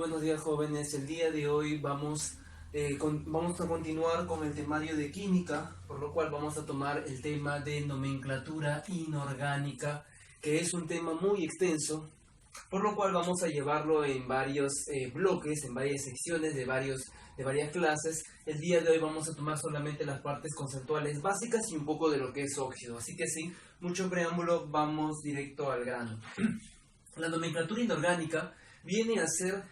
buenos días, jóvenes. El día de hoy vamos a continuar con el temario de química, por lo cual vamos a tomar el tema de nomenclatura inorgánica, que es un tema muy extenso, por lo cual vamos a llevarlo en varios bloques, en varias secciones de varias clases. El día de hoy vamos a tomar solamente las partes conceptuales básicas y un poco de lo que es óxido. Así que sin mucho preámbulo, vamos directo al grano. La nomenclatura inorgánica viene a ser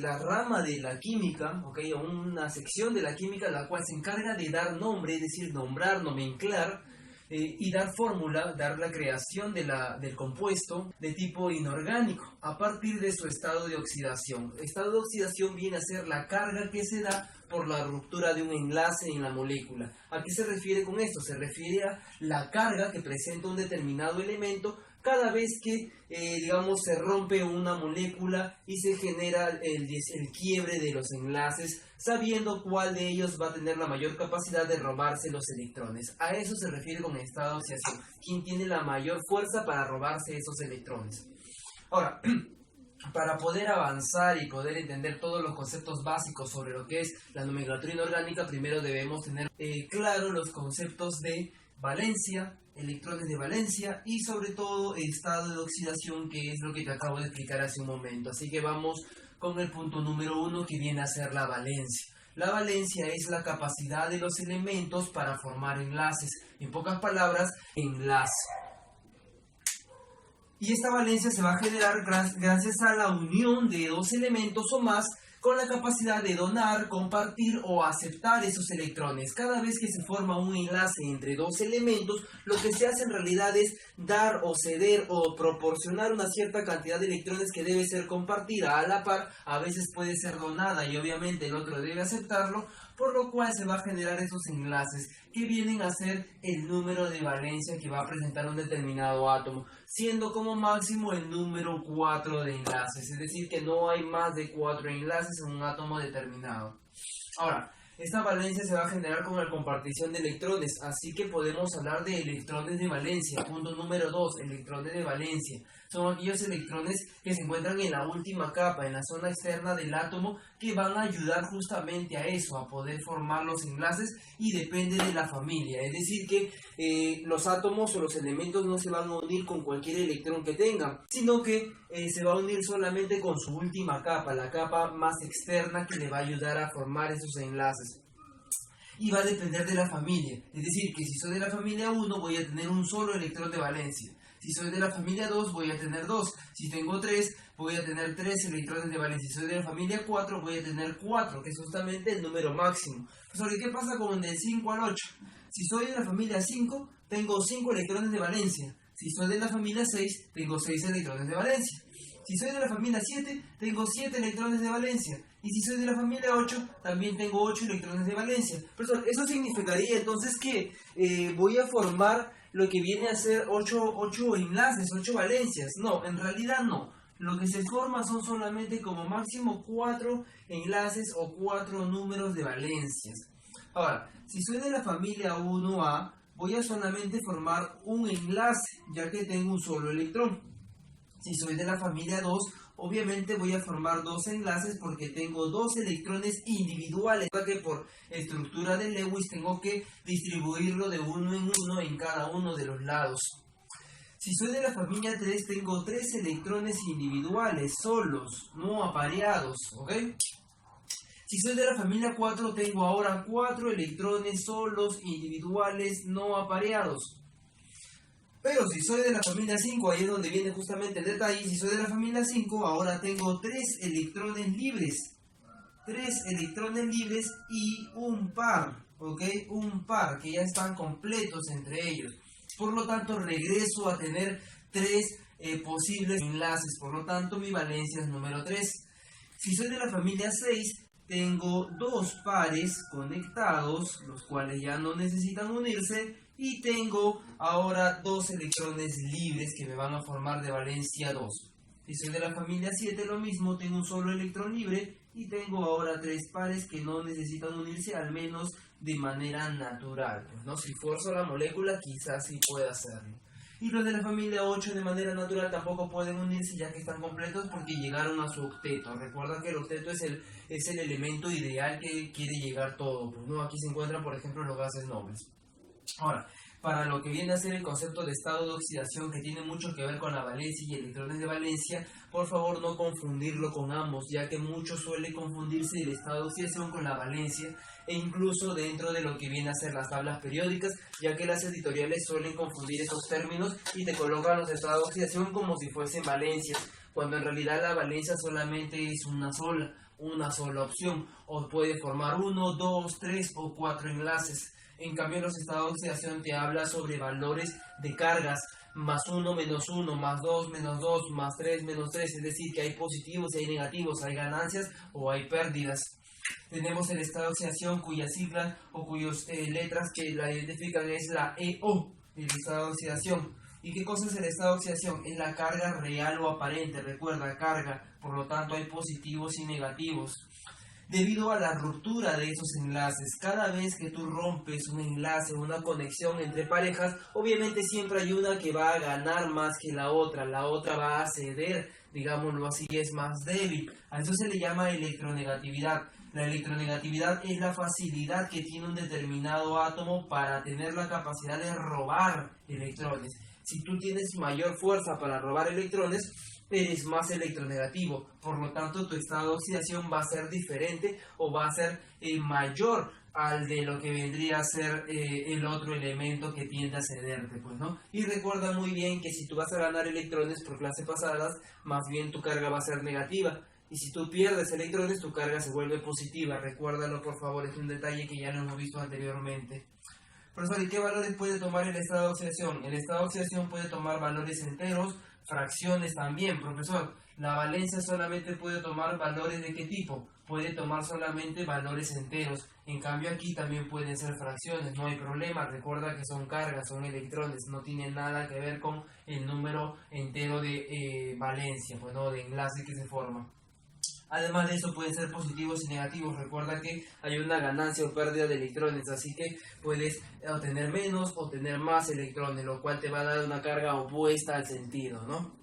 la rama de la química, ¿okay? O una sección de la química la cual se encarga de dar nombre, es decir, nombrar, nomenclar y dar fórmula, dar la creación del compuesto de tipo inorgánico a partir de su estado de oxidación. Estado de oxidación viene a ser la carga que se da por la ruptura de un enlace en la molécula. ¿A qué se refiere con esto? Se refiere a la carga que presenta un determinado elemento cada vez que, se rompe una molécula y se genera el quiebre de los enlaces, sabiendo cuál de ellos va a tener la mayor capacidad de robarse los electrones. A eso se refiere con estado de oxidación. ¿Quién tiene la mayor fuerza para robarse esos electrones? Ahora, para poder avanzar y poder entender todos los conceptos básicos sobre lo que es la nomenclatura inorgánica, primero debemos tener claro los conceptos de valencia, electrones de valencia y sobre todo estado de oxidación, que es lo que te acabo de explicar hace un momento. Así que vamos con el punto número 1, que viene a ser la valencia. La valencia es la capacidad de los elementos para formar enlaces. En pocas palabras, enlace. Y esta valencia se va a generar gracias a la unión de dos elementos o más con la capacidad de donar, compartir o aceptar esos electrones. Cada vez que se forma un enlace entre dos elementos, lo que se hace en realidad es dar o ceder o proporcionar una cierta cantidad de electrones que debe ser compartida a la par. A veces puede ser donada y obviamente el otro debe aceptarlo, por lo cual se va a generar esos enlaces que vienen a ser el número de valencia que va a presentar un determinado átomo, siendo como máximo el número 4 de enlaces, es decir que no hay más de 4 enlaces en un átomo determinado. Ahora, esta valencia se va a generar con la compartición de electrones, así que podemos hablar de electrones de valencia. Punto número 2, electrones de valencia. Son aquellos electrones que se encuentran en la última capa, en la zona externa del átomo, que van a ayudar justamente a eso, a poder formar los enlaces, y depende de la familia. Es decir que los átomos o los elementos no se van a unir con cualquier electrón que tengan, sino que se va a unir solamente con su última capa, la capa más externa que le va a ayudar a formar esos enlaces. Y va a depender de la familia, es decir que si soy de la familia 1 voy a tener un solo electrón de valencia. Si soy de la familia 2 voy a tener 2, si tengo 3 voy a tener 3 electrones de valencia, si soy de la familia 4 voy a tener 4, que es justamente el número máximo. Pues, ¿qué pasa con el 5 al 8? Si soy de la familia 5 tengo 5 electrones de valencia, si soy de la familia 6 tengo 6 electrones de valencia, si soy de la familia 7 tengo 7 electrones de valencia, y si soy de la familia 8 también tengo 8 electrones de valencia. Profesor, eso significaría entonces que voy a formar lo que viene a ser 8 enlaces, 8 valencias. No, en realidad no. Lo que se forma son solamente como máximo 4 enlaces o 4 números de valencias. Ahora, si soy de la familia 1A, voy a solamente formar un enlace, ya que tengo un solo electrón. Si soy de la familia 2, obviamente voy a formar 2 enlaces porque tengo 2 electrones individuales, que por estructura de Lewis tengo que distribuirlo de uno en uno en cada uno de los lados. Si soy de la familia 3, tengo 3 electrones individuales, solos, no apareados, ¿ok? Si soy de la familia 4, tengo ahora 4 electrones solos, individuales, no apareados. Pero si soy de la familia 5, ahí es donde viene justamente el detalle. Si soy de la familia 5, ahora tengo 3 electrones libres. 3 electrones libres y un par, ¿ok? Un par, que ya están completos entre ellos. Por lo tanto, regreso a tener 3 posibles enlaces. Por lo tanto, mi valencia es número 3. Si soy de la familia 6, tengo 2 pares conectados, los cuales ya no necesitan unirse, y tengo ahora 2 electrones libres que me van a formar de valencia 2. Si soy de la familia 7, lo mismo, tengo un solo electrón libre y tengo ahora 3 pares que no necesitan unirse, al menos de manera natural. Pues, ¿no? Si forzo la molécula, quizás sí pueda hacerlo. y los de la familia 8 de manera natural tampoco pueden unirse ya que están completos porque llegaron a su octeto. Recuerda que el octeto es el elemento ideal que quiere llegar todo, pues, ¿no? Aquí se encuentran por ejemplo los gases nobles. Ahora, para lo que viene a ser el concepto de estado de oxidación, que tiene mucho que ver con la valencia y electrones de valencia, por favor no confundirlo con ambos, ya que mucho suele confundirse el estado de oxidación con la valencia, e incluso dentro de lo que viene a ser las tablas periódicas, ya que las editoriales suelen confundir esos términos y te colocan los estados de oxidación como si fuesen valencias, cuando en realidad la valencia solamente es una sola opción, o puede formar 1, 2, 3 o 4 enlaces. En cambio, los estados de oxidación te habla sobre valores de cargas, más 1, menos 1, más 2, menos 2, más 3, menos 3, es decir, que hay positivos y hay negativos, hay ganancias o hay pérdidas. Tenemos el estado de oxidación cuya sigla o cuyas letras que la identifican es la EO, el estado de oxidación. ¿Y qué cosa es el estado de oxidación? Es la carga real o aparente, recuerda, carga, por lo tanto hay positivos y negativos. Debido a la ruptura de esos enlaces, cada vez que tú rompes un enlace, una conexión entre parejas, obviamente siempre hay una que va a ganar más que la otra va a ceder, digámoslo así, es más débil. A eso se le llama electronegatividad. La electronegatividad es la facilidad que tiene un determinado átomo para tener la capacidad de robar electrones. Si tú tienes mayor fuerza para robar electrones, eres más electronegativo, por lo tanto tu estado de oxidación va a ser diferente o va a ser mayor al de lo que vendría a ser el otro elemento que tiende a cederte, pues, ¿no? Y recuerda muy bien que si tú vas a ganar electrones por clases pasadas, más bien tu carga va a ser negativa, y si tú pierdes electrones, tu carga se vuelve positiva. Recuérdalo, por favor, es un detalle que ya lo hemos visto anteriormente. Profesor, ¿y qué valores puede tomar el estado de oxidación? El estado de oxidación puede tomar valores enteros, fracciones también, profesor. La valencia solamente puede tomar valores ¿de qué tipo? Puede tomar solamente valores enteros. En cambio aquí también pueden ser fracciones, no hay problema. Recuerda que son cargas, son electrones, no tiene nada que ver con el número entero de valencia, pues no, de enlace que se forma. Además de eso pueden ser positivos y negativos. Recuerda que hay una ganancia o pérdida de electrones, así que puedes obtener menos o tener más electrones, lo cual te va a dar una carga opuesta al sentido, ¿no?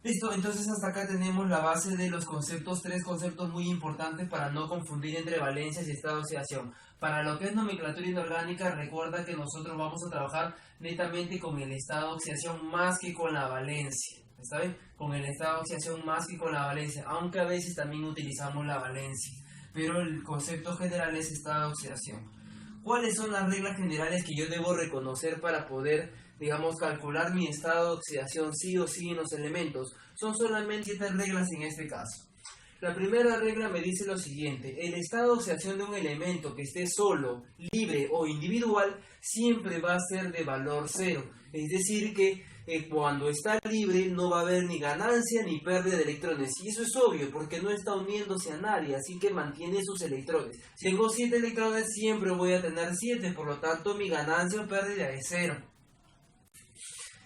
Listo, entonces hasta acá tenemos la base de los conceptos, 3 conceptos muy importantes para no confundir entre valencias y estado de oxidación. Para lo que es nomenclatura inorgánica, recuerda que nosotros vamos a trabajar netamente con el estado de oxidación más que con la valencia. ¿Está bien? Con el estado de oxidación más que con la valencia, aunque a veces también utilizamos la valencia, pero el concepto general es estado de oxidación. ¿Cuáles son las reglas generales que yo debo reconocer para poder, digamos, calcular mi estado de oxidación sí o sí en los elementos? Son solamente 7 reglas en este caso. La primera regla me dice lo siguiente: el estado de oxidación de un elemento que esté solo, libre o individual siempre va a ser de valor 0, es decir que cuando está libre no va a haber ni ganancia ni pérdida de electrones, y eso es obvio porque no está uniéndose a nadie, así que mantiene sus electrones. Si tengo 7 electrones siempre voy a tener 7, por lo tanto mi ganancia o pérdida es 0.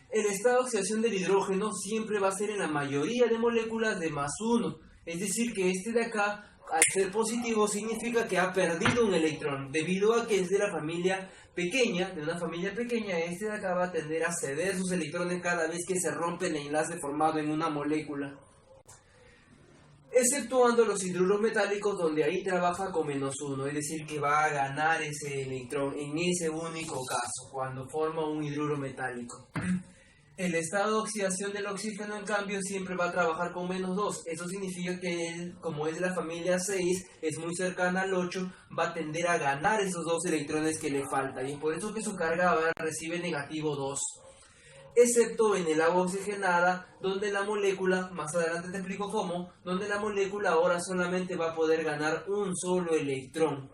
El estado de oxidación del hidrógeno siempre va a ser en la mayoría de moléculas de más 1, es decir que este de acá, al ser positivo, significa que ha perdido un electrón, debido a que es de la familia pequeña, de una familia pequeña, este de acá va a tender a ceder sus electrones cada vez que se rompe el enlace formado en una molécula. Exceptuando los hidruros metálicos, donde ahí trabaja con menos 1, es decir que va a ganar ese electrón en ese único caso, cuando forma un hidruro metálico. El estado de oxidación del oxígeno, en cambio, siempre va a trabajar con menos 2. Eso significa que él, como es de la familia 6, es muy cercana al 8, va a tender a ganar esos 2 electrones que le faltan. Y es por eso que su carga ahora recibe negativo 2. Excepto en el agua oxigenada, donde la molécula, más adelante te explico cómo, donde la molécula ahora solamente va a poder ganar un solo electrón.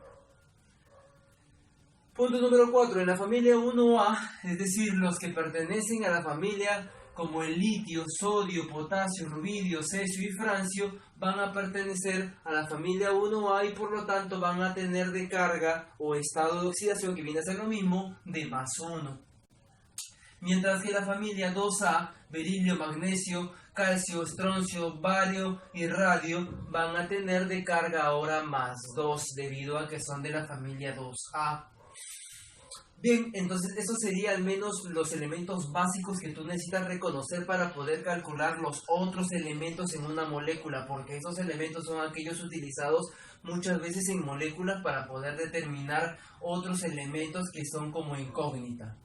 Punto número 4. En la familia 1A, es decir, los que pertenecen a la familia como el litio, sodio, potasio, rubidio, cesio y francio, van a pertenecer a la familia 1A y por lo tanto van a tener de carga o estado de oxidación, que viene a ser lo mismo, de más 1. Mientras que la familia 2A, berilio, magnesio, calcio, estroncio, bario y radio, van a tener de carga ahora más 2, debido a que son de la familia 2A. Bien, entonces esos serían al menos los elementos básicos que tú necesitas reconocer para poder calcular los otros elementos en una molécula, porque esos elementos son aquellos utilizados muchas veces en moléculas para poder determinar otros elementos que son como incógnita.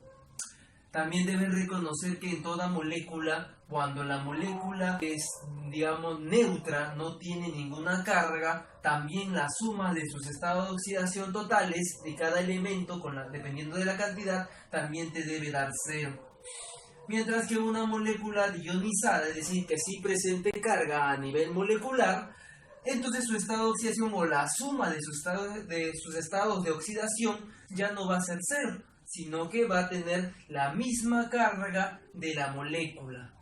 También deben reconocer que en toda molécula, cuando la molécula es, digamos, neutra, no tiene ninguna carga, también la suma de sus estados de oxidación totales de cada elemento, dependiendo de la cantidad, también te debe dar 0. Mientras que una molécula ionizada, es decir, que sí presente carga a nivel molecular, entonces su estado de oxidación o la suma de sus estados de oxidación ya no va a ser 0, sino que va a tener la misma carga de la molécula.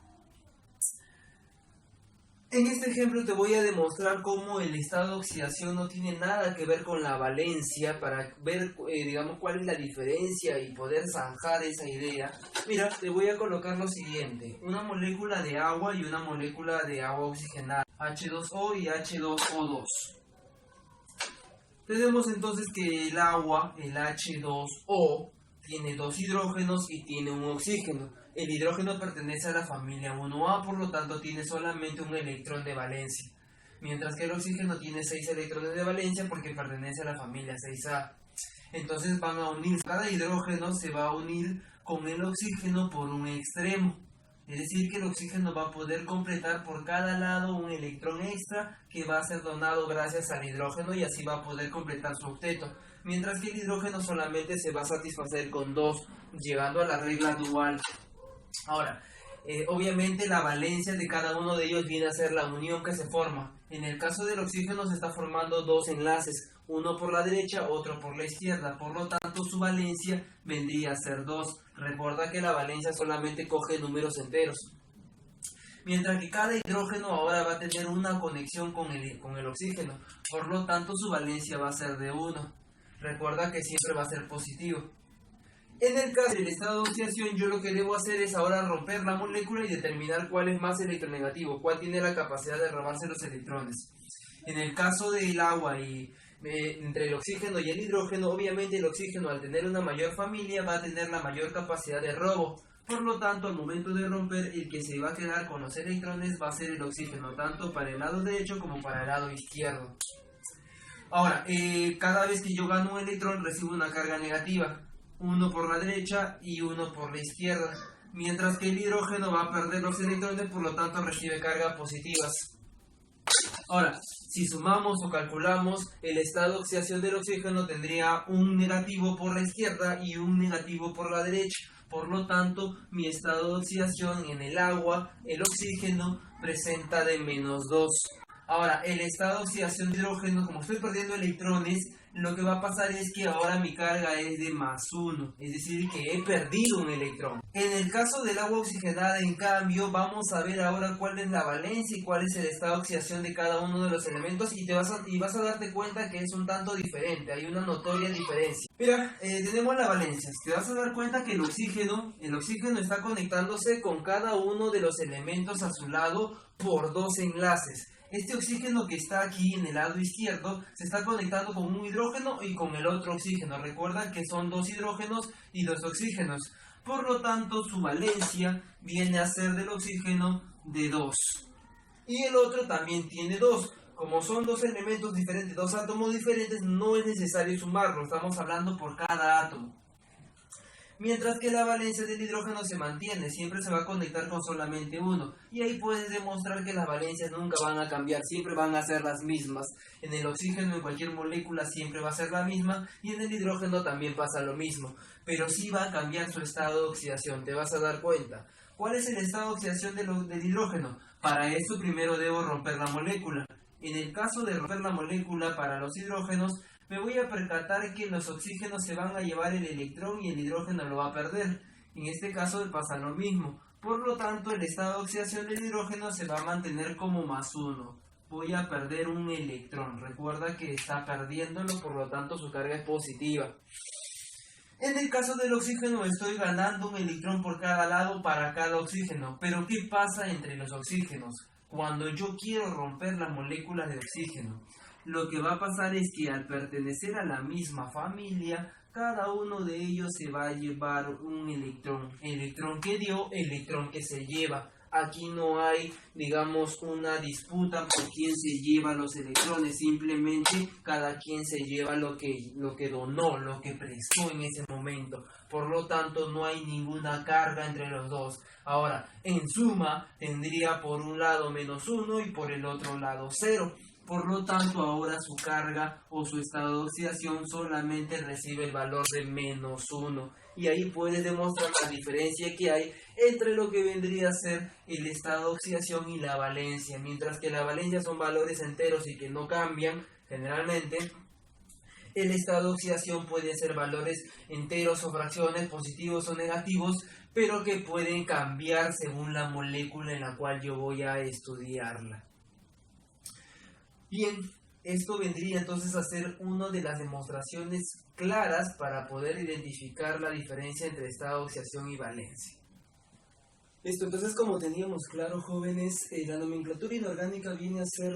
En este ejemplo te voy a demostrar cómo el estado de oxidación no tiene nada que ver con la valencia, para ver, digamos, cuál es la diferencia y poder zanjar esa idea. Mira, te voy a colocar lo siguiente: una molécula de agua y una molécula de agua oxigenada, H2O y H2O2. Tenemos entonces que el agua, el H2O, tiene 2 hidrógenos y tiene un oxígeno. El hidrógeno pertenece a la familia 1A, por lo tanto tiene solamente un electrón de valencia, mientras que el oxígeno tiene 6 electrones de valencia porque pertenece a la familia 6A. Entonces van a unir, cada hidrógeno se va a unir con el oxígeno por un extremo, es decir que el oxígeno va a poder completar por cada lado un electrón extra que va a ser donado gracias al hidrógeno, y así va a poder completar su octeto, mientras que el hidrógeno solamente se va a satisfacer con 2, llegando a la regla dual. Ahora, obviamente la valencia de cada uno de ellos viene a ser la unión que se forma. En el caso del oxígeno se está formando 2 enlaces, uno por la derecha, otro por la izquierda, por lo tanto su valencia vendría a ser 2. Recuerda que la valencia solamente coge números enteros. Mientras que cada hidrógeno ahora va a tener una conexión con el oxígeno, por lo tanto su valencia va a ser de 1. Recuerda que siempre va a ser positivo. En el caso del estado de oxidación, yo lo que debo hacer es ahora romper la molécula y determinar cuál es más electronegativo, cuál tiene la capacidad de robarse los electrones. En el caso del agua y entre el oxígeno y el hidrógeno, obviamente el oxígeno, al tener una mayor familia, va a tener la mayor capacidad de robo. Por lo tanto, al momento de romper, el que se va a quedar con los electrones va a ser el oxígeno, tanto para el lado derecho como para el lado izquierdo. Ahora, cada vez que yo gano un electrón, recibo una carga negativa, uno por la derecha y uno por la izquierda, mientras que el hidrógeno va a perder los electrones, por lo tanto recibe cargas positivas. Ahora, si sumamos o calculamos, el estado de oxidación del oxígeno tendría un negativo por la izquierda y un negativo por la derecha. Por lo tanto, mi estado de oxidación en el agua, el oxígeno, presenta de -2. Ahora, el estado de oxidación de hidrógeno, como estoy perdiendo electrones, lo que va a pasar es que ahora mi carga es de +1, es decir, que he perdido un electrón. En el caso del agua oxigenada, en cambio, vamos a ver ahora cuál es la valencia y cuál es el estado de oxidación de cada uno de los elementos, y vas a darte cuenta que es un tanto diferente, hay una notoria diferencia. Mira, tenemos la valencia. Te vas a dar cuenta que el oxígeno está conectándose con cada uno de los elementos a su lado por 2 enlaces. Este oxígeno que está aquí en el lado izquierdo se está conectando con un hidrógeno y con el otro oxígeno. Recuerda que son 2 hidrógenos y 2 oxígenos. Por lo tanto, su valencia viene a ser del oxígeno de 2. Y el otro también tiene 2. Como son 2 elementos diferentes, 2 átomos diferentes, no es necesario sumarlo. Estamos hablando por cada átomo. Mientras que la valencia del hidrógeno se mantiene, siempre se va a conectar con solamente uno. Y ahí puedes demostrar que las valencias nunca van a cambiar, siempre van a ser las mismas. En el oxígeno, en cualquier molécula, siempre va a ser la misma, y en el hidrógeno también pasa lo mismo. Pero sí va a cambiar su estado de oxidación, te vas a dar cuenta. ¿Cuál es el estado de oxidación del hidrógeno? Para esto primero debo romper la molécula. En el caso de romper la molécula para los hidrógenos, me voy a percatar que los oxígenos se van a llevar el electrón y el hidrógeno lo va a perder. En este caso pasa lo mismo. Por lo tanto, el estado de oxidación del hidrógeno se va a mantener como +1. Voy a perder un electrón. Recuerda que está perdiéndolo, por lo tanto su carga es positiva. En el caso del oxígeno estoy ganando un electrón por cada lado para cada oxígeno. Pero ¿qué pasa entre los oxígenos? Cuando yo quiero romper las moléculas de oxígeno, lo que va a pasar es que al pertenecer a la misma familia, cada uno de ellos se va a llevar un electrón. Electrón que dio, electrón que se lleva. Aquí no hay, digamos, una disputa por quién se lleva los electrones, simplemente cada quien se lleva lo que donó, lo que prestó en ese momento. Por lo tanto, no hay ninguna carga entre los dos. Ahora, en suma, tendría por un lado -1 y por el otro lado 0. Por lo tanto, ahora su carga o su estado de oxidación solamente recibe el valor de -1. Y ahí puedes demostrar la diferencia que hay entre lo que vendría a ser el estado de oxidación y la valencia. Mientras que la valencia son valores enteros y que no cambian generalmente, el estado de oxidación puede ser valores enteros o fracciones, positivos o negativos, pero que pueden cambiar según la molécula en la cual yo voy a estudiarla. Bien, esto vendría entonces a ser una de las demostraciones claras para poder identificar la diferencia entre estado de oxidación y valencia. Listo, entonces como teníamos claro, jóvenes, la nomenclatura inorgánica viene a ser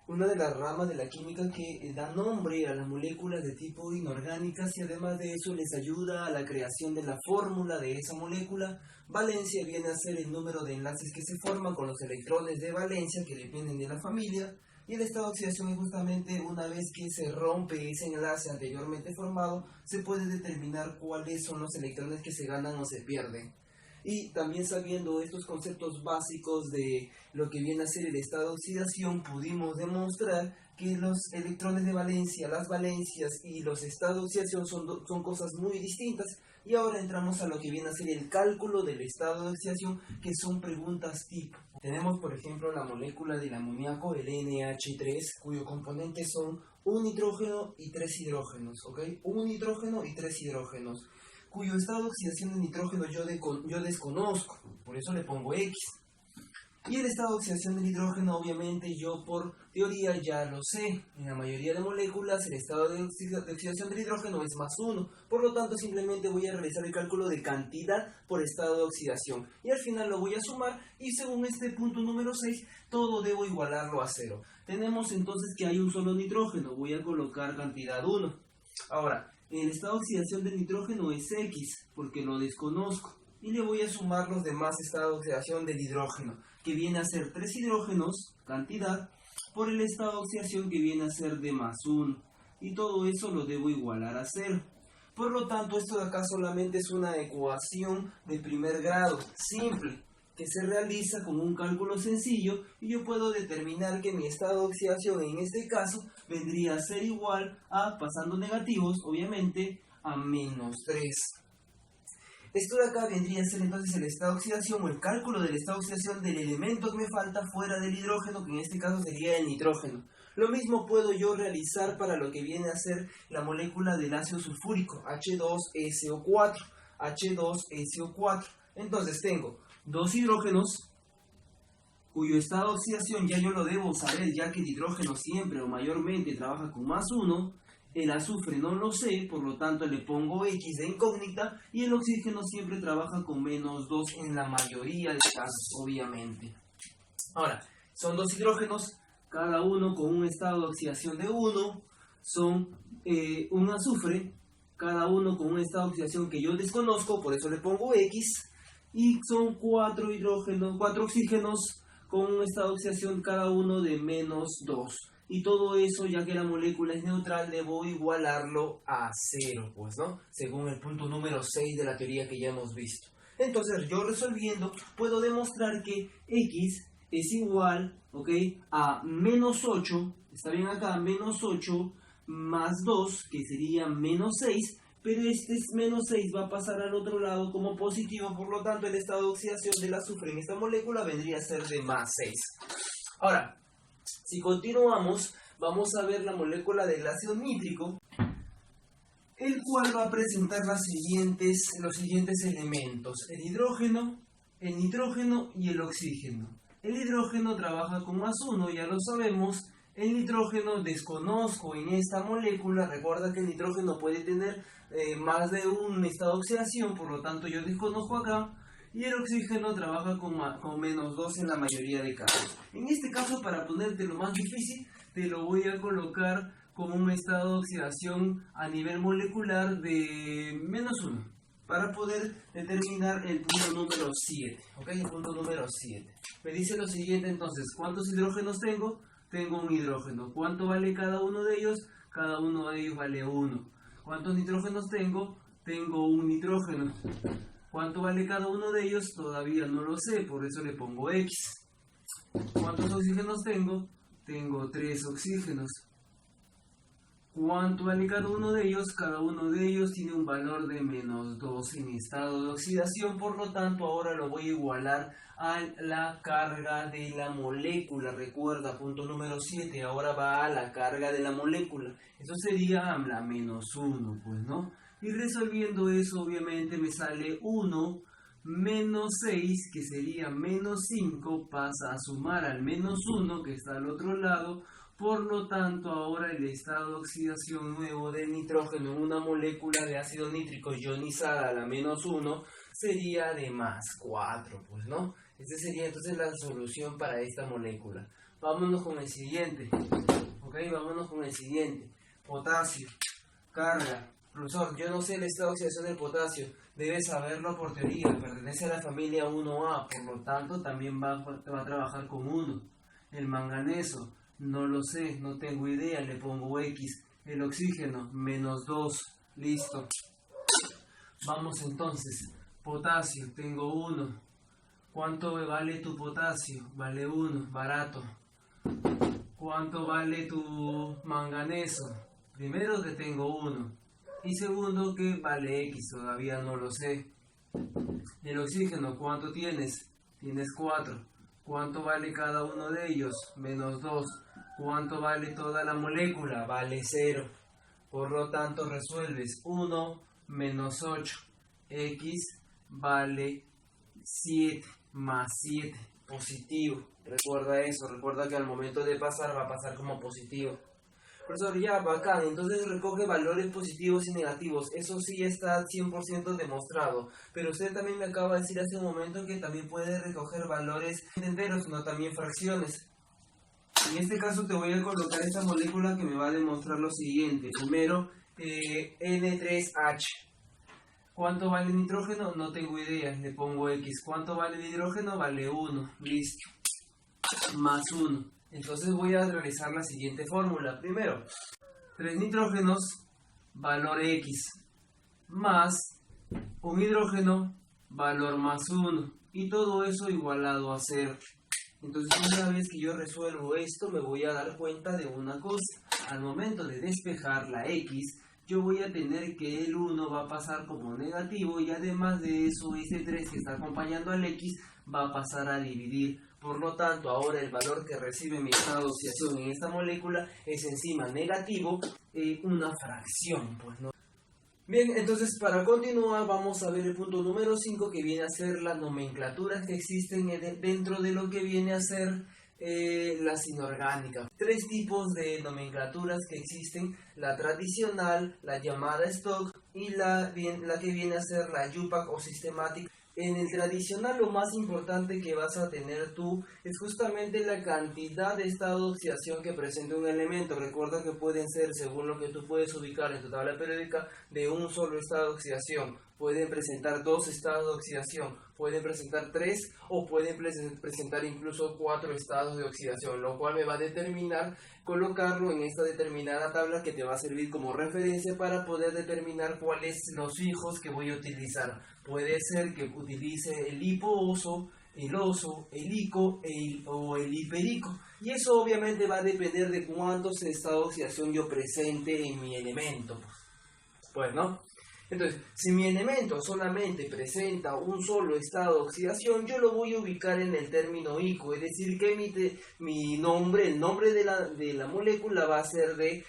una de las ramas de la química que da nombre a las moléculas de tipo inorgánicas y además de eso les ayuda a la creación de la fórmula de esa molécula. Valencia viene a ser el número de enlaces que se forman con los electrones de valencia que dependen de la familia, y el estado de oxidación es justamente una vez que se rompe ese enlace anteriormente formado, se puede determinar cuáles son los electrones que se ganan o se pierden. Y también sabiendo estos conceptos básicos de lo que viene a ser el estado de oxidación, pudimos demostrar que los electrones de valencia, las valencias y los estados de oxidación son cosas muy distintas. Y ahora entramos a lo que viene a ser el cálculo del estado de oxidación, que son preguntas tipo. Tenemos, por ejemplo, la molécula del amoníaco, el NH3, cuyo componente son un nitrógeno y 3 hidrógenos, ¿ok? Un nitrógeno y 3 hidrógenos, cuyo estado de oxidación de nitrógeno yo desconozco, por eso le pongo X. Y el estado de oxidación del hidrógeno, obviamente, yo por teoría ya lo sé. En la mayoría de moléculas, el estado de oxidación del hidrógeno es +1. Por lo tanto, simplemente voy a realizar el cálculo de cantidad por estado de oxidación. Y al final lo voy a sumar y según este punto número 6, todo debo igualarlo a 0. Tenemos entonces que hay un solo nitrógeno. Voy a colocar cantidad 1. Ahora, el estado de oxidación del nitrógeno es X, porque lo desconozco. Y le voy a sumar los demás estados de oxidación del hidrógeno, que viene a ser 3 hidrógenos, cantidad, por el estado de oxidación que viene a ser de +1. Y todo eso lo debo igualar a 0. Por lo tanto, esto de acá solamente es una ecuación de primer grado, simple, que se realiza con un cálculo sencillo y yo puedo determinar que mi estado de oxidación en este caso vendría a ser igual a, pasando negativos, obviamente, a -3. Esto de acá vendría a ser entonces el estado de oxidación o el cálculo del estado de oxidación del elemento que me falta fuera del hidrógeno, que en este caso sería el nitrógeno. Lo mismo puedo yo realizar para lo que viene a ser la molécula del ácido sulfúrico, H2SO4. H2SO4. Entonces tengo 2 hidrógenos, cuyo estado de oxidación ya yo lo debo saber, ya que el hidrógeno siempre o mayormente trabaja con +1. El azufre no lo sé, por lo tanto le pongo X de incógnita, y el oxígeno siempre trabaja con -2 en la mayoría de casos, obviamente. Ahora, son 2 hidrógenos, cada uno con un estado de oxidación de 1, son un azufre, cada uno con un estado de oxidación que yo desconozco, por eso le pongo X, y son 4 oxígenos con un estado de oxidación cada uno de -2. Y todo eso, ya que la molécula es neutral, debo igualarlo a 0, pues, ¿no? Según el punto número 6 de la teoría que ya hemos visto. Entonces, yo resolviendo, puedo demostrar que X es igual, ¿ok?, a -8, está bien acá, -8 más 2, que sería -6, pero este -6 va a pasar al otro lado como positivo, por lo tanto, el estado de oxidación del azufre en esta molécula vendría a ser de +6. Ahora, si continuamos, vamos a ver la molécula del ácido nítrico, el cual va a presentar los siguientes elementos: el hidrógeno, el nitrógeno y el oxígeno. El hidrógeno trabaja con +1, ya lo sabemos. El nitrógeno desconozco en esta molécula. Recuerda que el nitrógeno puede tener más de un estado de oxidación, por lo tanto yo desconozco acá. Y el oxígeno trabaja con -2 en la mayoría de casos. En este caso, para ponerte lo más difícil, te lo voy a colocar con un estado de oxidación a nivel molecular de -1 para poder determinar el punto número 7. ¿Ok? El punto número 7. Me dice lo siguiente entonces, ¿cuántos hidrógenos tengo? Tengo un hidrógeno. ¿Cuánto vale cada uno de ellos? Cada uno de ellos vale 1. ¿Cuántos nitrógenos tengo? Tengo un nitrógeno. ¿Cuánto vale cada uno de ellos? Todavía no lo sé, por eso le pongo X. ¿Cuántos oxígenos tengo? Tengo 3 oxígenos. ¿Cuánto vale cada uno de ellos? Cada uno de ellos tiene un valor de -2 en estado de oxidación, por lo tanto ahora lo voy a igualar a la carga de la molécula. Recuerda, punto número 7, ahora va a la carga de la molécula. Eso sería la -1, pues, ¿no? Y resolviendo eso, obviamente me sale 1 menos 6, que sería -5, pasa a sumar al -1, que está al otro lado. Por lo tanto, ahora el estado de oxidación nuevo del nitrógeno en una molécula de ácido nítrico ionizada a la -1 sería de +4, pues, ¿no? Esa sería entonces la solución para esta molécula. Vámonos con el siguiente. Ok, vámonos con el siguiente. Potasio. Carga. Profesor, yo no sé el estado de oxidación del potasio. Debes saberlo por teoría. Pertenece a la familia 1A, por lo tanto también va a trabajar con 1. El manganeso. No lo sé, no tengo idea, le pongo X. El oxígeno, -2, listo. Vamos entonces, potasio, tengo 1. ¿Cuánto vale tu potasio? Vale 1, barato. ¿Cuánto vale tu manganeso? Primero que tengo 1. Y segundo que vale X, todavía no lo sé. El oxígeno, ¿cuánto tienes? Tienes 4. ¿Cuánto vale cada uno de ellos? -2. ¿Cuánto vale toda la molécula? Vale 0. Por lo tanto, resuelves 1 menos 8. X vale 7 más 7. Positivo. Recuerda eso. Recuerda que al momento de pasar va a pasar como positivo. Profesor, ya, bacán. Entonces recoge valores positivos y negativos. Eso sí está 100% demostrado. Pero usted también me acaba de decir hace un momento que también puede recoger valores enteros, no también fracciones. En este caso te voy a colocar esta molécula que me va a demostrar lo siguiente. Primero, N3H. ¿Cuánto vale el nitrógeno? No tengo idea, le pongo X. ¿Cuánto vale el hidrógeno? Vale 1, listo. Más 1. Entonces voy a realizar la siguiente fórmula. Primero, 3 nitrógenos, valor X, más un hidrógeno, valor +1. Y todo eso igualado a 0. Entonces una vez que yo resuelvo esto me voy a dar cuenta de una cosa. Al momento de despejar la X, yo voy a tener que el 1 va a pasar como negativo y además de eso ese 3 que está acompañando al X va a pasar a dividir. Por lo tanto, ahora el valor que recibe mi estado de oxidación en esta molécula es encima negativo, una fracción, pues, ¿no? Bien, entonces para continuar vamos a ver el punto número 5, que viene a ser las nomenclaturas que existen dentro de lo que viene a ser las inorgánicas. 3 tipos de nomenclaturas que existen: la tradicional, la llamada stock y la que viene a ser la UPAC o systematic. En el tradicional lo más importante que vas a tener tú es justamente la cantidad de estado de oxidación que presenta un elemento. Recuerda que pueden ser, según lo que tú puedes ubicar en tu tabla periódica, de un solo estado de oxidación. Pueden presentar 2 estados de oxidación, pueden presentar 3 o pueden presentar incluso 4 estados de oxidación, lo cual me va a determinar colocarlo en esta determinada tabla que te va a servir como referencia para poder determinar cuáles los fijos que voy a utilizar. Puede ser que utilice el hipooso, el oso, el ico o el hiperico. Y eso obviamente va a depender de cuántos estados de oxidación yo presente en mi elemento. Pues, ¿no? Entonces, si mi elemento solamente presenta un solo estado de oxidación, yo lo voy a ubicar en el término ico, es decir, que el nombre de la molécula va a ser de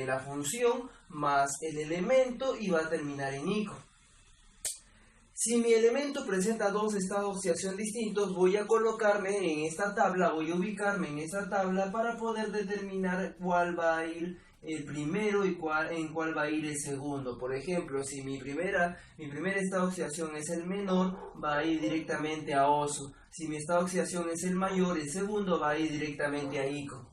la función más el elemento y va a terminar en ico. Si mi elemento presenta 2 estados de oxidación distintos, voy a ubicarme en esta tabla para poder determinar cuál va a ir el primero y en cuál va a ir el segundo. Por ejemplo, si mi primer estado de oxidación es el menor, va a ir directamente a oso. Si mi estado de oxidación es el mayor, el segundo va a ir directamente a ico.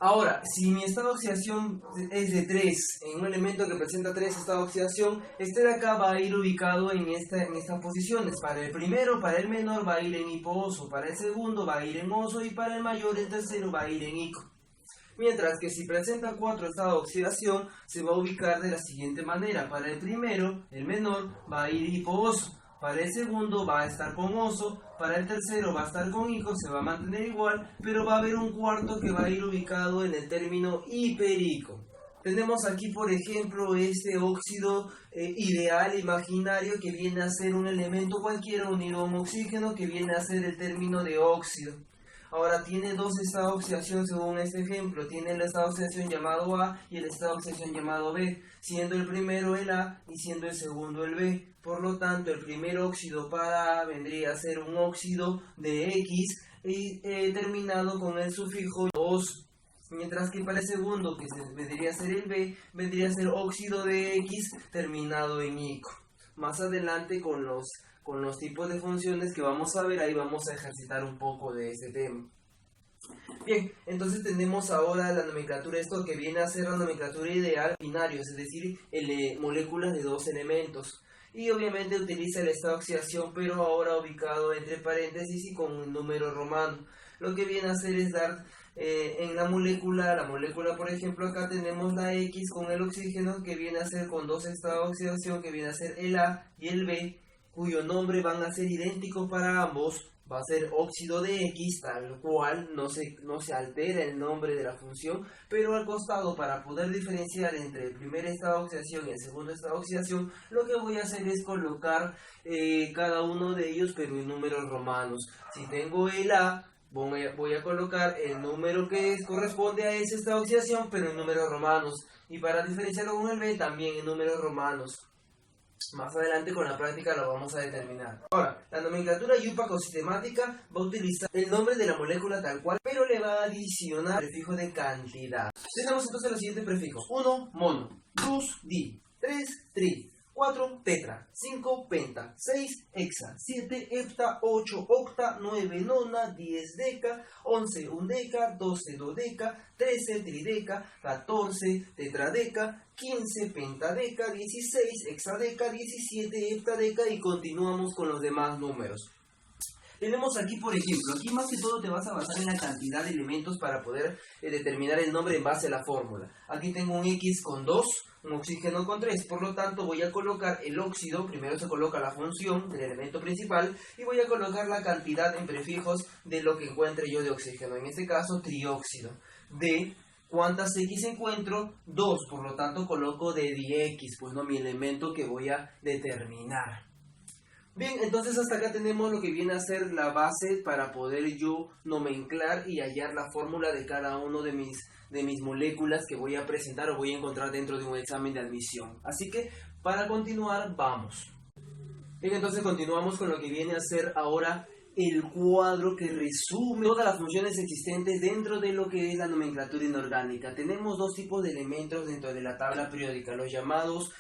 Ahora, si mi estado de oxidación es de 3, en un elemento que presenta 3 estados de oxidación, este de acá va a ir ubicado en estas posiciones. Para el primero, para el menor, va a ir en hipo-oso. Para el segundo, va a ir en oso. Y para el mayor, el tercero, va a ir en ico. Mientras que si presenta 4 estados de oxidación, se va a ubicar de la siguiente manera. Para el primero, el menor, va a ir hipo-oso. Para el segundo va a estar con oso, para el tercero va a estar con ico, se va a mantener igual, pero va a haber un cuarto que va a ir ubicado en el término hiperico. Tenemos aquí, por ejemplo, este óxido ideal imaginario que viene a ser un elemento cualquiera unido a un oxígeno que viene a ser el término de óxido. Ahora tiene dos estados de oxidación según este ejemplo. Tiene el estado de oxidación llamado A y el estado de oxidación llamado B, siendo el primero el A y siendo el segundo el B. Por lo tanto, el primer óxido para A vendría a ser un óxido de X y terminado con el sufijo 2. Mientras que para el segundo, que vendría a ser el B, vendría a ser óxido de X terminado en ico. Más adelante con los tipos de funciones que vamos a ver, ahí vamos a ejercitar un poco de este tema. Bien, entonces tenemos ahora la nomenclatura, esto que viene a ser la nomenclatura ideal binarios, es decir, moléculas de dos elementos. Y obviamente utiliza el estado de oxidación, pero ahora ubicado entre paréntesis y con un número romano. Lo que viene a hacer es dar en la molécula por ejemplo acá tenemos la X con el oxígeno que viene a ser con dos estados de oxidación que viene a ser el A y el B, cuyo nombre van a ser idénticos para ambos, va a ser óxido de X, tal cual, no se altera el nombre de la función, pero al costado para poder diferenciar entre el primer estado de oxidación y el segundo estado de oxidación, lo que voy a hacer es colocar cada uno de ellos pero en números romanos. Si tengo el A, voy a colocar el número que corresponde a ese estado de oxidación, pero en números romanos. Y para diferenciarlo con el B, también en números romanos. Más adelante con la práctica lo vamos a determinar. Ahora, la nomenclatura iupaco-sistemática va a utilizar el nombre de la molécula tal cual, pero le va a adicionar el prefijo de cantidad. Tenemos entonces los siguientes prefijos. 1, mono. 2, di. 3, tri. 4, tetra, 5, penta, 6, hexa, 7, hepta, 8, octa, 9, nona, 10, deca, 11, undeca, 12, dodeca, 13, trideca, 14, tetradeca, 15, pentadeca, 16, hexadeca, 17, heptadeca y continuamos con los demás números. Tenemos aquí, por ejemplo, aquí más que todo te vas a basar en la cantidad de elementos para poder determinar el nombre en base a la fórmula. Aquí tengo un X con 2, un oxígeno con 3, por lo tanto voy a colocar el óxido, primero se coloca la función del elemento principal y voy a colocar la cantidad en prefijos de lo que encuentre yo de oxígeno, en este caso trióxido. De ¿cuántas X encuentro? 2, por lo tanto coloco de dix, pues no mi elemento que voy a determinar. Bien, entonces hasta acá tenemos lo que viene a ser la base para poder yo nomenclar y hallar la fórmula de cada uno de mis moléculas que voy a presentar o voy a encontrar dentro de un examen de admisión. Así que para continuar, vamos. Bien, entonces continuamos con lo que viene a ser ahora el cuadro que resume todas las funciones existentes dentro de lo que es la nomenclatura inorgánica. Tenemos dos tipos de elementos dentro de la tabla periódica, los llamados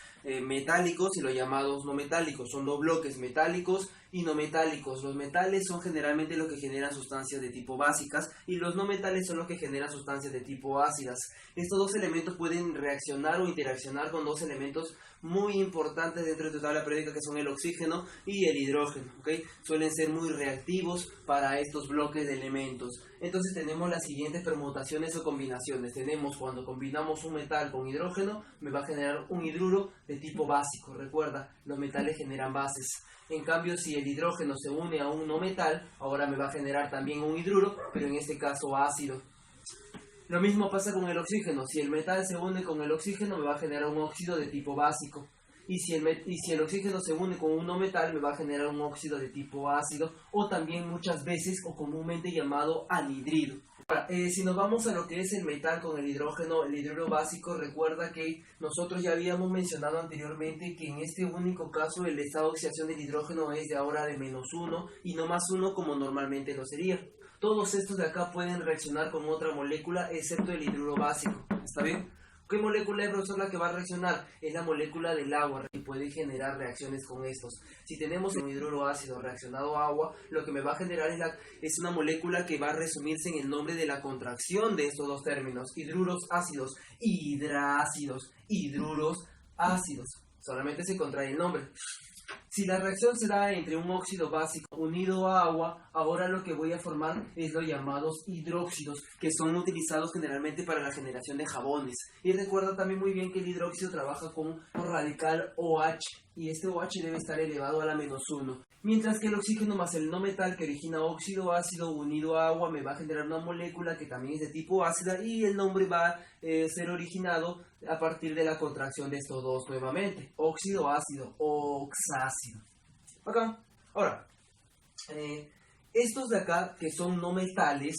metálicos y los llamados no metálicos. Son dos bloques, metálicos y no metálicos. Los metales son generalmente los que generan sustancias de tipo básicas y los no metales son los que generan sustancias de tipo ácidas. Estos dos elementos pueden reaccionar o interaccionar con dos elementos muy importantes dentro de tu tabla periódica que son el oxígeno y el hidrógeno, ¿okay? Suelen ser muy reactivos para estos bloques de elementos. Entonces tenemos las siguientes permutaciones o combinaciones. Tenemos cuando combinamos un metal con hidrógeno, me va a generar un hidruro de tipo básico. Recuerda, los metales generan bases. En cambio, si el hidrógeno se une a un no metal, ahora me va a generar también un hidruro, pero en este caso ácido. Lo mismo pasa con el oxígeno. Si el metal se une con el oxígeno, me va a generar un óxido de tipo básico. Y si el oxígeno se une con un no metal, me va a generar un óxido de tipo ácido, o también muchas veces o comúnmente llamado anhidrido. Ahora, si nos vamos a lo que es el metal con el hidrógeno, el hidruro básico, recuerda que nosotros ya habíamos mencionado anteriormente que en este único caso el estado de oxidación del hidrógeno es de ahora de -1 y no +1 como normalmente lo sería. Todos estos de acá pueden reaccionar con otra molécula excepto el hidruro básico, ¿está bien? Ok, ¿Qué molécula es, profesor, la que va a reaccionar? Es la molécula del agua y puede generar reacciones con estos. Si tenemos un hidruro ácido reaccionado a agua, lo que me va a generar es una molécula que va a resumirse en el nombre de la contracción de estos dos términos: hidruros ácidos, hidrácidos, hidruros ácidos. Solamente se contrae el nombre. Si la reacción se da entre un óxido básico unido a agua, ahora lo que voy a formar es los llamados hidróxidos, que son utilizados generalmente para la generación de jabones. Y recuerda también muy bien que el hidróxido trabaja con un radical OH, y este OH debe estar elevado a la -1. Mientras que el oxígeno más el no metal que origina óxido ácido unido a agua me va a generar una molécula que también es de tipo ácida, y el nombre va a ser originado a partir de la contracción de estos dos nuevamente: óxido ácido, oxácido. Acá. Ahora, estos de acá que son no metales,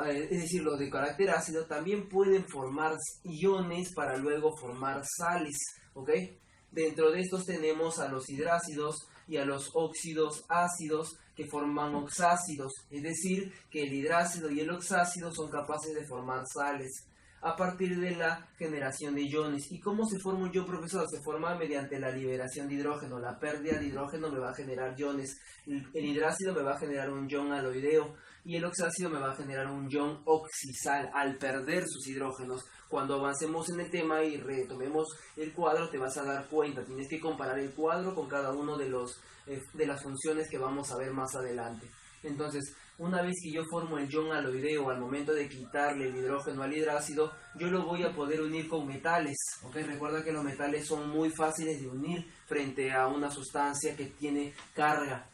es decir, los de carácter ácido, también pueden formar iones para luego formar sales, ¿ok? Dentro de estos tenemos a los hidrácidos y a los óxidos ácidos que forman oxácidos, es decir, que el hidrácido y el oxácido son capaces de formar sales a partir de la generación de iones. ¿Y cómo se forma un ion, profesor? Se forma mediante la liberación de hidrógeno. La pérdida de hidrógeno me va a generar iones. El hidrácido me va a generar un ion aloideo y el oxácido me va a generar un ion oxisal al perder sus hidrógenos. Cuando avancemos en el tema y retomemos el cuadro, te vas a dar cuenta. Tienes que comparar el cuadro con cada uno de las funciones que vamos a ver más adelante. Entonces, una vez que yo formo el ion aloideo, al momento de quitarle el hidrógeno al hidrácido, yo lo voy a poder unir con metales. ¿Okay? Recuerda que los metales son muy fáciles de unir frente a una sustancia que tiene carga.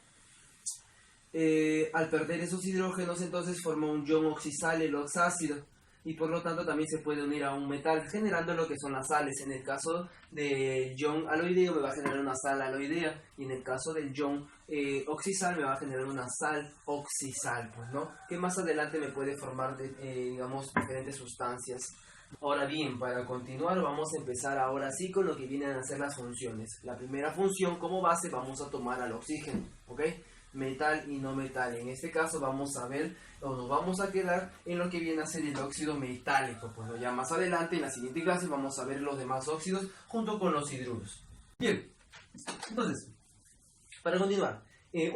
Al perder esos hidrógenos, entonces forma un ion oxisal, el oxácido, y por lo tanto también se puede unir a un metal, generando lo que son las sales. En el caso del ion aloideo me va a generar una sal aloidea, y en el caso del ion oxisal me va a generar una sal oxisal, pues, ¿no? Que más adelante me puede formar, digamos, diferentes sustancias. Ahora bien, para continuar vamos a empezar ahora sí con lo que vienen a ser las funciones. La primera función, como base, vamos a tomar al oxígeno, ¿ok? Metal y no metal. En este caso vamos a ver, o nos vamos a quedar en lo que viene a ser el óxido metálico. Pues ya más adelante, en la siguiente clase, vamos a ver los demás óxidos junto con los hidruros. Bien, entonces, para continuar,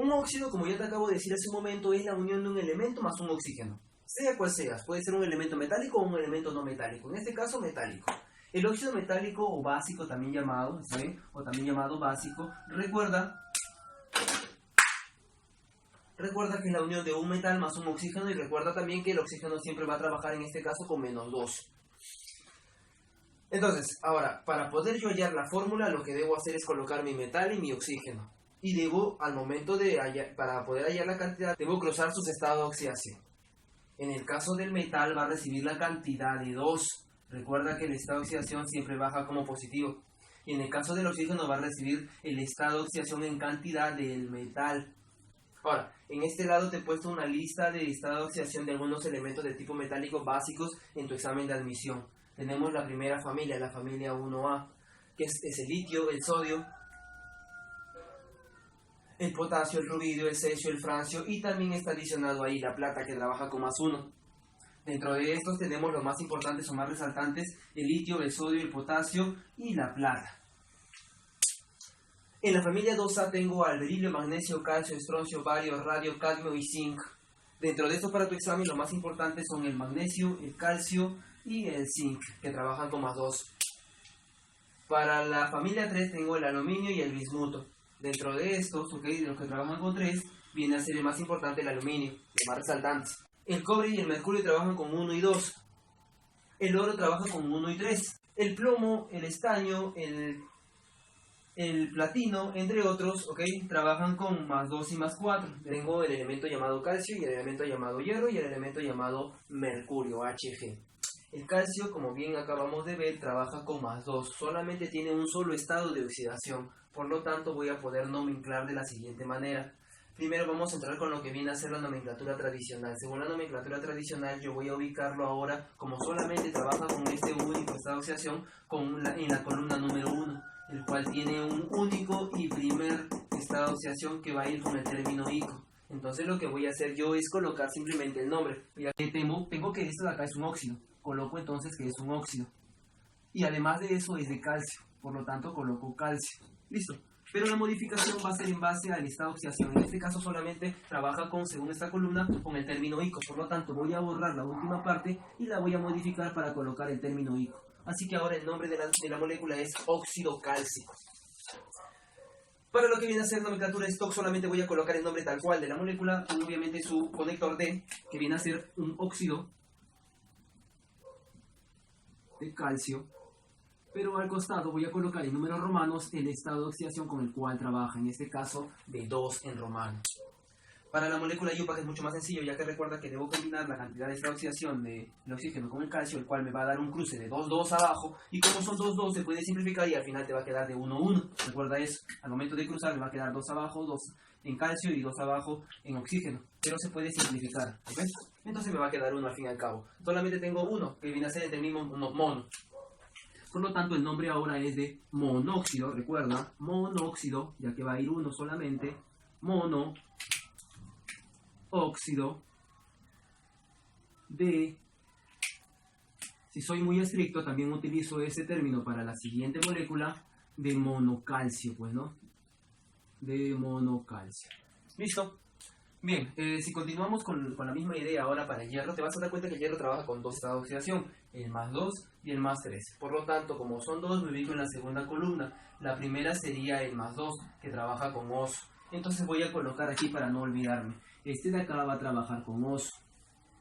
un óxido, como ya te acabo de decir hace un momento, es la unión de un elemento más un oxígeno. Sea cual sea, puede ser un elemento metálico o un elemento no metálico. En este caso, metálico. El óxido metálico o básico, también llamado, ¿sí? O también llamado básico, recuerda que es la unión de un metal más un oxígeno, y recuerda también que el oxígeno siempre va a trabajar en este caso con -2. Entonces, ahora, para poder yo hallar la fórmula, lo que debo hacer es colocar mi metal y mi oxígeno. Y debo, al momento de para poder hallar la cantidad, debo cruzar sus estados de oxidación. En el caso del metal va a recibir la cantidad de 2. Recuerda que el estado de oxidación siempre baja como positivo. Y en el caso del oxígeno va a recibir el estado de oxidación en cantidad del metal. Ahora, en este lado te he puesto una lista de estado de oxidación de algunos elementos de tipo metálico básicos en tu examen de admisión. Tenemos la primera familia, la familia 1A, que es el litio, el sodio, el potasio, el rubidio, el cesio, el francio, y también está adicionado ahí la plata, que trabaja con +1. Dentro de estos tenemos los más importantes o más resaltantes: el litio, el sodio, el potasio y la plata. En la familia 2A tengo al berilio, magnesio, calcio, estroncio, bario, radio, cadmio y zinc. Dentro de estos, para tu examen, los más importantes son el magnesio, el calcio y el zinc, que trabajan con +2. Para la familia 3 tengo el aluminio y el bismuto. Dentro de estos, okay, de los que trabajan con 3, viene a ser el más importante el aluminio, los más resaltantes. El cobre y el mercurio trabajan con 1 y 2. El oro trabaja con 1 y 3. El plomo, el estaño, el platino, entre otros, okay, trabajan con +2 y +4. Tengo el elemento llamado calcio y el elemento llamado hierro y el elemento llamado mercurio, Hg. El calcio, como bien acabamos de ver, trabaja con +2. Solamente tiene un solo estado de oxidación. Por lo tanto, voy a poder nomenclar de la siguiente manera. Primero vamos a entrar con lo que viene a ser la nomenclatura tradicional. Según la nomenclatura tradicional, yo voy a ubicarlo ahora como solamente trabaja con este único estado de oxidación en la columna número 1, el cual tiene un único y primer estado de oxidación que va a ir con el término ico. Entonces lo que voy a hacer yo es colocar simplemente el nombre. Mira, tengo que esto de acá es un óxido. Coloco entonces que es un óxido. Y además de eso es de calcio, por lo tanto coloco calcio. Listo. Pero la modificación va a ser en base al estado de oxidación. En este caso solamente trabaja con, según esta columna, con el término ico. Por lo tanto voy a borrar la última parte y la voy a modificar para colocar el término ico. Así que ahora el nombre de la molécula es óxido cálcico. Para lo que viene a ser nomenclatura de stock solamente voy a colocar el nombre tal cual de la molécula, con obviamente su conector D, que viene a ser un óxido de calcio. Pero al costado voy a colocar en números romanos el estado de oxidación con el cual trabaja, en este caso de 2 en romano. Para la molécula IUPAC es mucho más sencillo, ya que recuerda que debo combinar la cantidad de estado de oxidación del oxígeno con el calcio, el cual me va a dar un cruce de 2,2 abajo, y como son 2,2 se puede simplificar y al final te va a quedar de 1,1. Recuerda eso, al momento de cruzar me va a quedar 2 abajo, 2 en calcio y 2 abajo en oxígeno, pero se puede simplificar, ¿ok? Entonces me va a quedar 1 al fin y al cabo. Solamente tengo 1, que viene a ser el mismo mono. Por lo tanto, el nombre ahora es de monóxido, recuerda, monóxido, ya que va a ir 1 solamente, monóxido de... Si soy muy estricto, también utilizo ese término para la siguiente molécula de monocalcio, pues, ¿no? De monocalcio. ¿Listo? Bien, si continuamos con la misma idea ahora para el hierro, te vas a dar cuenta que el hierro trabaja con 2 estados de oxidación, el más 2 y el más 3. Por lo tanto, como son 2, me ubico en la segunda columna. La primera sería el más 2, que trabaja con oso. Entonces voy a colocar aquí para no olvidarme. Este de acá va a trabajar con oso.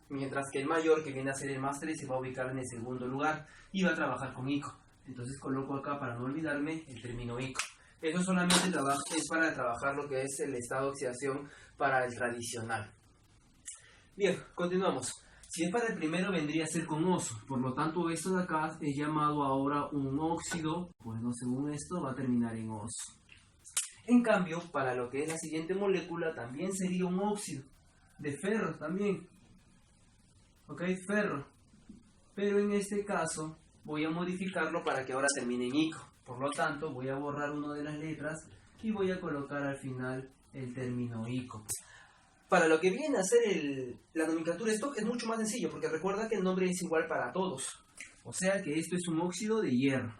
Mientras que el mayor, que viene a ser el más 3, se va a ubicar en el segundo lugar y va a trabajar con ico. Entonces coloco acá para no olvidarme el término ico. Eso solamente es para trabajar lo que es el estado de oxidación para el tradicional. Bien, continuamos. Si es para el primero vendría a ser con oso, por lo tanto esto de acá es llamado ahora un óxido, bueno, según esto va a terminar en oso. En cambio, para lo que es la siguiente molécula también sería un óxido, de ferro también, ok, ferro, pero en este caso voy a modificarlo para que ahora termine en ico. Por lo tanto, voy a borrar una de las letras y voy a colocar al final el término ico. Para lo que viene a ser la nomenclatura stock es mucho más sencillo, porque recuerda que el nombre es igual para todos. O sea que esto es un óxido de hierro.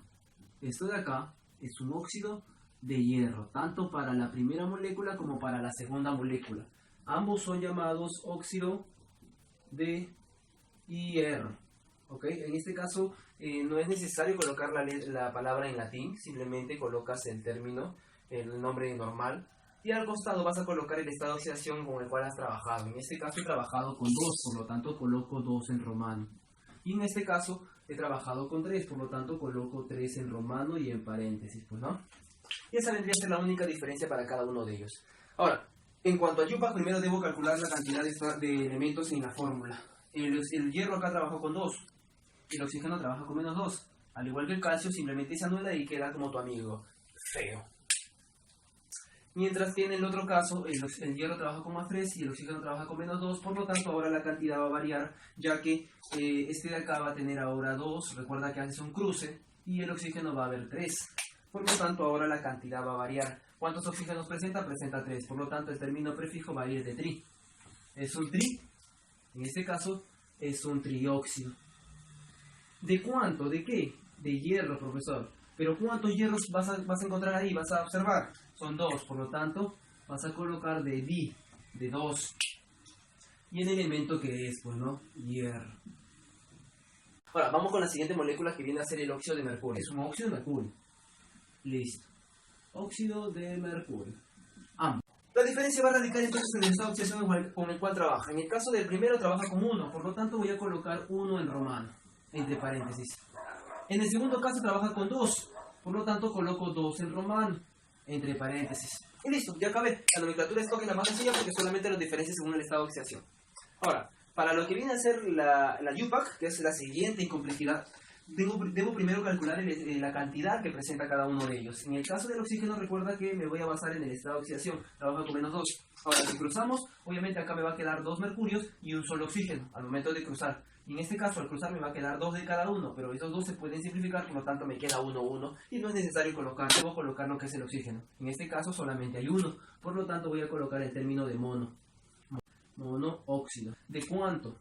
Esto de acá es un óxido de hierro, tanto para la primera molécula como para la segunda molécula. Ambos son llamados óxido de hierro. ¿Okay? En este caso no es necesario colocar la palabra en latín, simplemente colocas el término, el nombre normal, y al costado vas a colocar el estado de oxidación con el cual has trabajado. En este caso he trabajado con 2, por lo tanto coloco 2 en romano. Y en este caso he trabajado con 3, por lo tanto coloco 3 en romano y en paréntesis, pues, ¿no? Y esa vendría a ser la única diferencia para cada uno de ellos. Ahora, en cuanto a IUPAC, primero debo calcular la cantidad de elementos en la fórmula. El hierro acá trabajó con 2. El oxígeno trabaja con menos 2. Al igual que el calcio, simplemente se anula y queda como tu amigo. Feo. Mientras que en el otro caso, el hierro trabaja con más 3 y el oxígeno trabaja con menos 2. Por lo tanto, ahora la cantidad va a variar, ya que este de acá va a tener ahora 2. Recuerda que haces un cruce y el oxígeno va a haber 3. Por lo tanto, ahora la cantidad va a variar. ¿Cuántos oxígenos presenta? Presenta 3. Por lo tanto, el término prefijo va a ir de tri. Es un tri. En este caso, es un trióxido. ¿De cuánto? ¿De qué? De hierro, profesor. Pero ¿cuántos hierros vas a encontrar ahí? Vas a observar. Son 2, por lo tanto, vas a colocar de di, de 2. Y el elemento que es, pues, ¿no? Hierro. Ahora, vamos con la siguiente molécula que viene a ser el óxido de mercurio. Es un óxido de mercurio. Listo. Óxido de mercurio. Ambos. La diferencia va a radicar entonces en el estado de oxidación con el cual trabaja. En el caso del primero trabaja con 1, por lo tanto voy a colocar 1 en romano, entre paréntesis. En el segundo caso trabaja con 2, por lo tanto coloco 2 en romano, entre paréntesis. Y listo, ya acabé. La nomenclatura stock es la más sencilla porque solamente los diferencias según el estado de oxidación. Ahora, para lo que viene a ser la IUPAC, que es la siguiente en complejidad, debo primero calcular la cantidad que presenta cada uno de ellos. En el caso del oxígeno, recuerda que me voy a basar en el estado de oxidación. Trabaja con menos 2. Ahora, si cruzamos, obviamente acá me va a quedar 2 mercurios y un solo oxígeno al momento de cruzar. Y en este caso, al cruzar me va a quedar 2 de cada uno, pero esos 2 se pueden simplificar, por lo tanto me queda 1, 1. Y no es necesario debo colocar lo que es el oxígeno. En este caso solamente hay 1. Por lo tanto voy a colocar el término de monóxido. ¿De cuánto?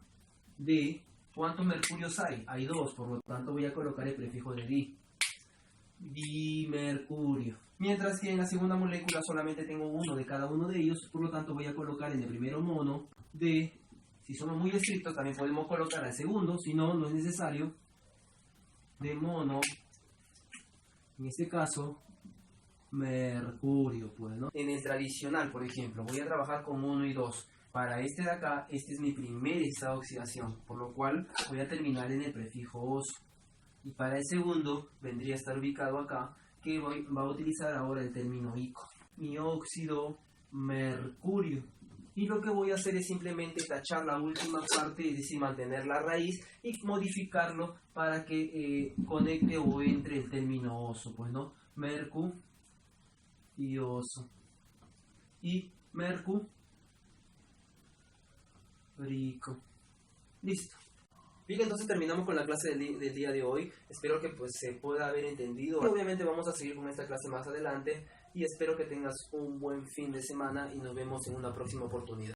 De ¿Cuántos mercurios hay? Hay 2, por lo tanto voy a colocar el prefijo de di. Dimercurio. Mientras que en la segunda molécula solamente tengo 1 de cada uno de ellos, por lo tanto voy a colocar en el primero mono de, si somos muy estrictos también podemos colocar al segundo, si no, no es necesario, de mono, en este caso, mercurio, pues, ¿no? En el tradicional, por ejemplo, voy a trabajar con 1 y 2. Para este de acá, este es mi primer estado de oxidación, por lo cual voy a terminar en el prefijo oso. Y para el segundo, vendría a estar ubicado acá, que va a utilizar ahora el término ico. Mi óxido mercurio. Y lo que voy a hacer es simplemente tachar la última parte, es decir, mantener la raíz y modificarlo para que conecte o entre el término oso, pues, ¿no? Mercu y oso. Y mercu rico. Listo. Bien, entonces terminamos con la clase del día de hoy. Espero que pues se pueda haber entendido. Obviamente vamos a seguir con esta clase más adelante y espero que tengas un buen fin de semana y nos vemos en una próxima oportunidad.